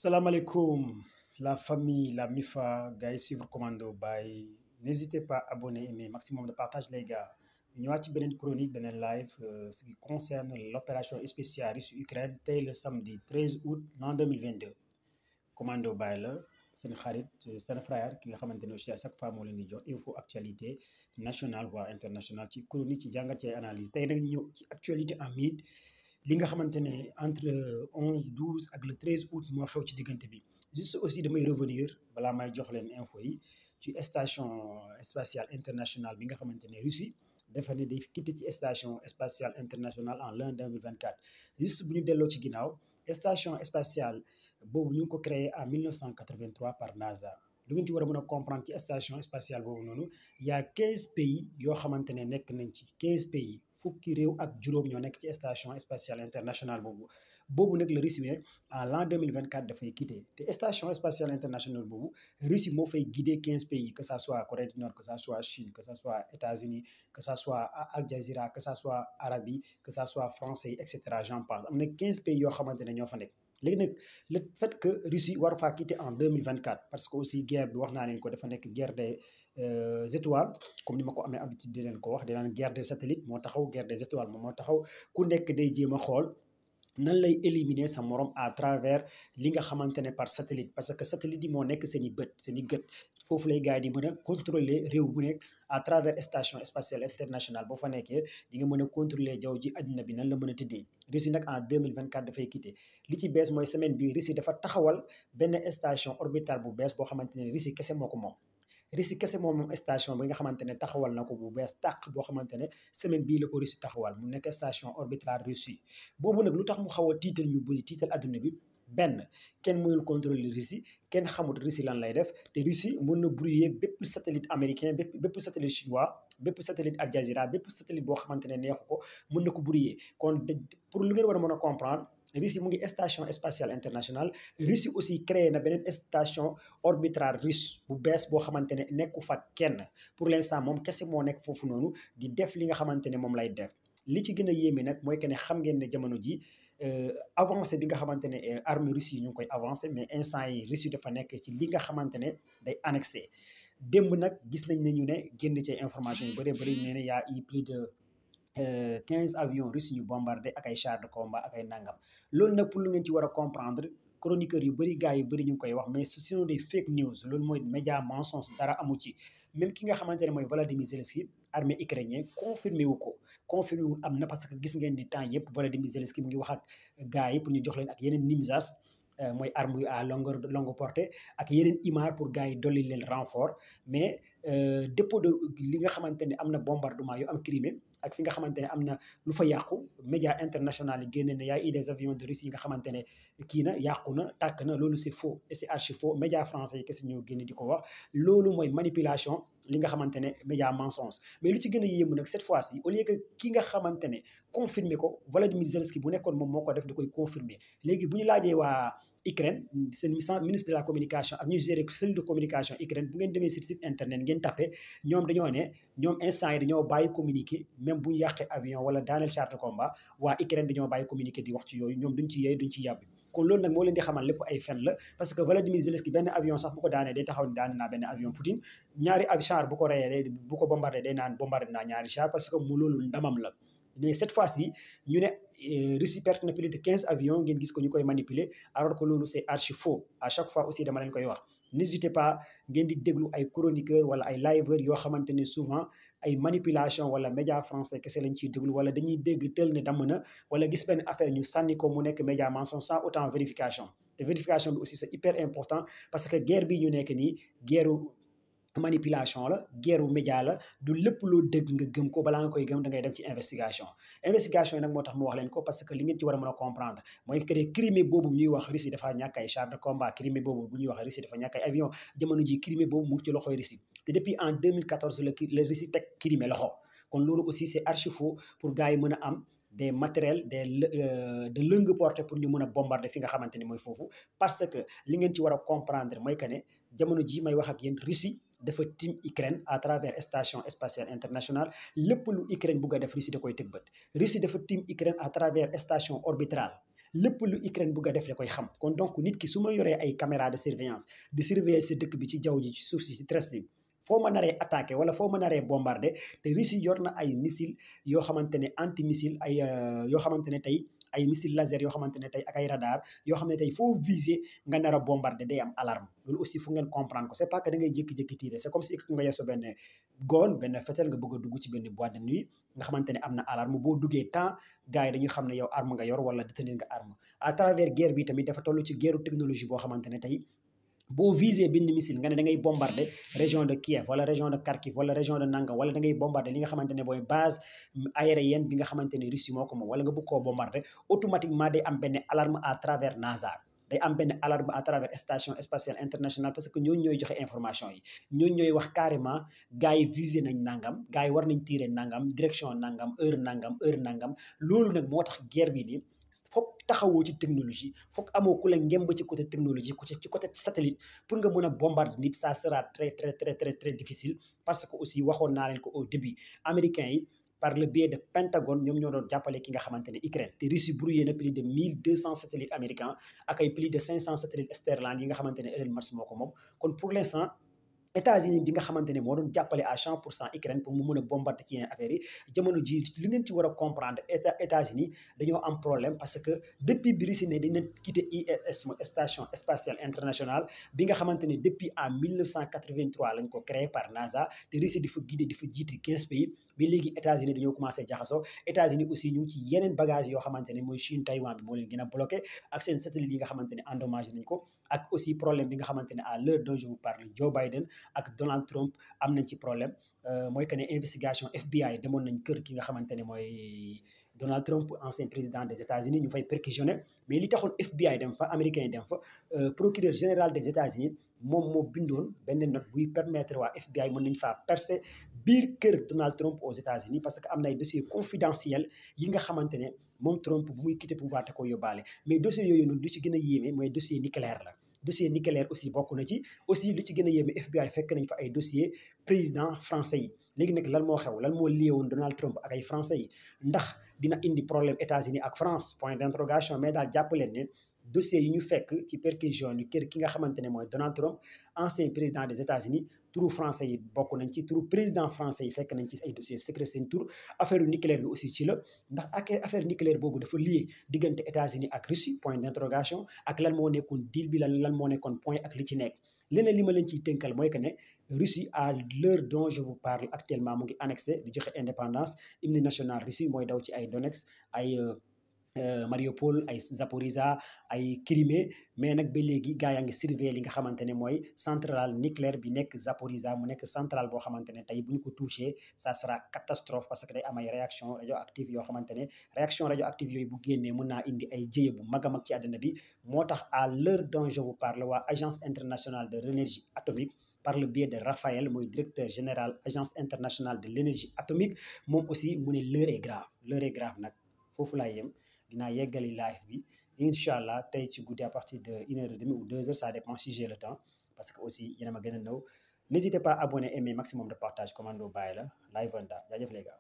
Salam alaikum, la famille, la MIFA, gars, suivre commando by. N'hésitez pas à abonner, aimer, maximum de partage, les gars. Nous avons une chronique, une live, ce qui concerne l'opération spéciale Russie-Ukraine, le samedi 13 août l'an 2022. Commando by là, c'est un frère qui a aussi à chaque fois moo leen di jox info actualité nationale voire internationale ci chronique ci jàngat ci analyse tey nag ñëw ci actualité en minute li nga xamante entre 11 12 ak le 13 août moo xew ci diggante bi juste aussi damay revenir balaa may jox leen info yi ci station spatiale internationale bi nga xamante Russie dafa ne day quitté ci station spatiale internationale en l'an 2024 juste bu ñu delloo ci ginnaaw station spatiale boobu ñu ngi ko créé en 1983 par NASA lu ngeen ci war a mën a comprendre ci station spatiale boobu noonu il y a 15 pays yoo xamante ne nekk nañ ci 15 pays fukki réew ak juróom ñoo nekk ci station spatiale internationale boobu nag la Russie ne en l'an 2024 dafay quitter te station spatiale internationale boobu Russie moo fay guider 15 pays que ça soit Corée du Nord que ça soit Chine que ça soit États-Unis que ça soit Al Jazeera que ça soit Arabie que ça soit français et cetera j'en passe am na 15 pays yoo xamante ne ñoo fa nekk. léegi nag le fait que Russie war faa quitter en 2024 parce que aussi guerre bi wax naa leen ko dafa nekk guerre des étoiles comme ni ma ko amee habitude di leen ko wax di naan guerre des satellites moo taxaw guerre des étoiles moom moo taxaw ku nekk day jéem a xool nan lay éliminer sa morom à travers li nga xamante ne par satellite parce que satellite yi moo nekk seen i bët seen i gët foofu lay gars yi di mën a contrôler réew bu nekk à travers station spatiale internationale boo fa nekkee di nga mën a contrôler jaww ji àddina bi nan la mën a tëddee Russie nag en 2024 dafay quitter li ci bees mooy semaine bi Russie dafa taxawal benn station orbitale bu bees boo xamante ne Russie kese moo ko moom Russie kese moom station bi nga xamante ne taxawal na ko bu bees tàq boo xamante ne semaine bii la ko Russie taxawal mu nekk station orbitale Russie boobu nag lu tax mu xaw a tiital ñu bëri tiital adduna bi benn kenn mënul contrôler Russie kenn xamut Russie lan lay def te Russie mën na brouiller bépp satellite américain bépp satellite chinois bépp satellite Al Jazeera bépp satellite boo xamante ne neexu ko mën na ko brouiller kon pour lu ngeen war a mën a comprendre Russie mu ngi station spatiale internationale Russie aussi créé na beneen station orbitale russe bu bees boo xamante ne nekku fa kenn pour l'instant moom kese moo nekk foofu noonu di def li nga xamante ne moom lay def li ci gën a yéeme nag mooy que ne xam ngeen ne jamono ji avancé bi nga xamante ne armée Russie ñu ngi koy avancé mais instant yi Russie dafa nekk ci li nga xamante ne day annexé démb nag gis nañ ne ñu ne génn ci information yu bëree bëri nee na y a eu plus de 15 avions russes ñu bombardé ak ay chars de combat ak ay nangam loolu nag pour lu ngeen ci war a comprendre chroniqueurs yu bëri gars yu bëri ñu ngi koy wax mais ce sont des fake news loolu mooy média mensonge dara amu ci même ki nga xamante ne mooy Volodymyr Zelensky armée ukrainien confirmé wu ko confirmé wu am na parce que gis ngeen ni temps yëpp Volodymyr Zelensky mu ngi wax ak gars yi pour ñu jox leen ak yeneen NIMSAS mooy arme yu à longue portée ak yeneen IMAR pour gars yi dolli leen renfort mais dépôt de li nga xamante ne am na bombardement yu am Crimée ak fi nga xamante ne am na lu fa yàqu média international yi génne ne y a eu des avions de Russie yi nga xamante ne kii na yàqu na tàkk na loolu c'est faux et c'est archi faux média français yi kese ñoo génne di ko wax loolu mooy manipulation li nga xamante ne média mensonge mais lu ci gën a yéemu nag cette fois-ci au lieu que ki nga xamante ne confirmer ko Volodymyr Zelensky bu nekkoon moom moo ko def da koy confirmer léegi bu ñu laajee waa Ukraine seen ministre de la communication ak ñu gérer cellule de communication Ukraine bu ngeen demee site internet ngeen tapé ñoom dañoo ne ñoom instant yi dañoo bàyyi communiquer même bu ñu yàqee avion wala daaneel char de combat waa Ukraine dañoo bàyyi communiquer di wax ci yooyu ñoom duñ ci yeey duñ ci yàbbi kon loolu nag moo leen di xamal lépp ay fen la parce que Volodymyr Zelensky benn avion sax bu ko daanee day taxaw ni daane naa benn avion Poutine ñaari char bu ko reyee bu ko bombardé day naan bombardé naa ñaari char parce que mu loolu ndamam la mais cette fois-ci ñu ne Russie perte na plus de 15 avions ngeen gis ko ñu koy manipuler alors que loolu c'est archi faux à chaque fois aussi dama leen koy wax n'hésitez pas ngeen di déglu ay chroniqueurs wala ay liveurs yoo xamante ne souvent ay manipulation wala média français kese lañ ciy déglu wala dañuy dégg tel ne damm na wala gis benn affaire ñu sànni ko mu nekk média mensonge sans autant vérification te vérification bi aussi c'est hyper important parce que guerre bi ñu nekk nii guerre manipulation la guerre média la du lépp loo dégg nga gëm ko balaa nga koy gëm da ngay dem ci investigation yi nag moo tax mu wax leen ko parce que li ngeen ci war a mën a comprendre mooy que Crimée boobu ñuy wax Russie dafa ñàkk ay chars de combat Crimée boobu bu ñuy wax Russie dafa ñàkk ay avion jamono ji Crimée boobu mu ngi ci loxoy Russie te depuis en 2014 la Russie teg Crimée loxo kon loolu aussi c'est archi faux pour gars yi mën a am des matériels de longue portée pour ñu mën a bombarder fi nga xamante ne mooy foofu parce que li ngeen ci war a comprendre mooy que ne jamono ji may wax ak yéen Russie dafa tiim Ukraine à travers station spatiale internationale lépp lu Ukraine bugg a def Russie da koy teg bët Russie dafa tiim Ukraine à travers station orbitale lépp lu Ukraine bëgg a def da koy xam kon donc nit ki su ma yoree ay caméra de surveillance di surveiller sa dëkk bi ci jaww ji ci suuf si ci terrestre bi foo ma naree attaqué wala foo ma naree bombardé te Russie yor na ay missile yoo xamante ne anti missile ay yoo xamante ne tey ay missile laser yoo xamante ne tey ak ay radar yoo xam ne tey foo viser nga nar a bombardé day am alarme loolu aussi fu ngeen comprendre ko c'est pas que da ngay jékki-jékki tirer c'est comme si nga yeso benn goon benn fetel nga bëgg a dugg ci benn boîte de nuit nga xamante ne am na alarme boo duggee temps gars yi dañu xam ne yow arme nga yor wala détenir nga arme à travers guerre bi tamit dafa toll ci guerre technologie boo xamante ne tey boo visé benn missile nga ne da ngay bombarder région de Kiev wala région de Kharkiv wala région de Nangam wala da ngay bombarder li nga xamante ne mooy base aérienne bi nga xamante ne Russie moo ko moom wala nga bëgg koo bombarder automatiquement day am benn alarme à travers NASA day am benn alarme à travers station spatiale internationale parce que ñooñu ñooy joxe information yi ñooñu ñooy wax carrément gars yi visé nañ nangam gars yi war nañ tirer nangam direction nangam heure nangam loolu nag moo tax guerre bi nii foog taxawoo ci technologie foog amoo ku la ngemb ci côté technologie ci côté satellite pour nga mën a bombarder nit ça sera très difficile parce que aussi waxoon naa leen ko au début américains yi par le biais de Pentagone ñoom ñoo doon jàppale ki nga xamante ne Ukraine te Russie brouillé na plus de 1200 satellites américains ak ay plus de 500 satellites Starlink yi nga xamante ne Elon Musk moo ko moom kon pour l'instant États-Unis bi nga xamante ne moo doon jàppale à 100% Ukraine pour mu mën a bombarder ci yeneen affaires yi jamono ji li ngeen ci war a comprendre États-Unis dañoo am problème parce que depuis bi Russie ne dina quitter ISS station spatiale internationale bi nga xamante ne depuis en 1983 lañ ko créé par NASA te Russie di fa guider di fa jiite 15 pays bi léegi États-Unis dañoo commencé jaxasoo États-Unis aussi ñu ngi ci yeneen bagage yoo xamante ne mooy Chine Taïwan bi moo leen gën a bloqué ak seen satellite yi nga xamante ne endommagé nañ ko ak aussi problème bi nga xamante ne à l'heure dont je vous parle Joe Biden ak Donald Trump am nañ ci problème mooy que ne investigation FBI demoon nañ kër ki nga xamante ne mooy Donald Trump ancien président des États-Unis ñu fay perquisitionné mais li taxoon FBI dem fa américain yi dem fa procureur général des États-Unis moom moo bindoon benn note buy permettre waa FBI mën nañ faa percer biir kër Donald Trump aux États-Unis parce que am na ay dossiers confidentiels yi nga xamante ne moom Trump bu muy quitter pouvoir te ko yóbbaale mais dossiers yooyu noonu du ci gën a yéeme mooy dossier nucléaire la dossier nucléaire aussi bokk na ci aussi lu ci gën a yéeme FBI fekk nañ fa ay dossier président français yi léegi nag lan moo xew lan moo lié woon Donald Trump ak ay français yi ndax dina indi problème États-Unis ak France point d'interrogation mais daal jàpp leen ne dossier yi ñu fekk ci perquisition yi kër ki nga xamante ne mooy Donald Trump ancien président des États-Unis turu français yi bokk nañ ci turu président français yi fekk nañ ci ay dossier secret seen tur affaire nucléaire bi aussi ci la ndax ak affaire nucléaire boobu dafa lié diggante États-Unis ak Russie point d'interrogation ak lan moo nekkoon deal bi lan moo nekkoon point ak li ci nekk leneen li ma leen ciy tënkal mooy que ne Russie à l'heure dont je vous parle actuellement mu ngi annexé di joxe indépendance hymne national Russie mooy daw ci ay Donetsk ay Mariupol ay Zaporizhzhia ay Crimée mais nag ba léegi gars yaa ngi surveiller li nga xamante ne mooy centrale nucléaire bi nekk Zaporizhzhia mu nekk centrale boo xamante ne tey bu ñu ko touché ça sera catastrophe parce que day am ay réaction radioactive yoo xamante ne réaction radioactive yooyu bu génnee mën naa indi ay jéye bu mag a mag ci àddina bi moo tax à l'heure dont je vous parle waa agence internationale de l'énergie atomique par le biais de Raphaël mooy directeur général agence internationale de l'énergie atomique moom aussi mu ne l'heure est grave nag foofu laa yem dinaa yeggali live bi incha allah tey ci guddi à partir de 1h30 ou 2h ça dépend si j'ai le temps parce que aussi yéen a ma gën a nëw n'hésitez pas à abonner aimer maximum de partage commando bàyyi la live vanda jaajëf les gars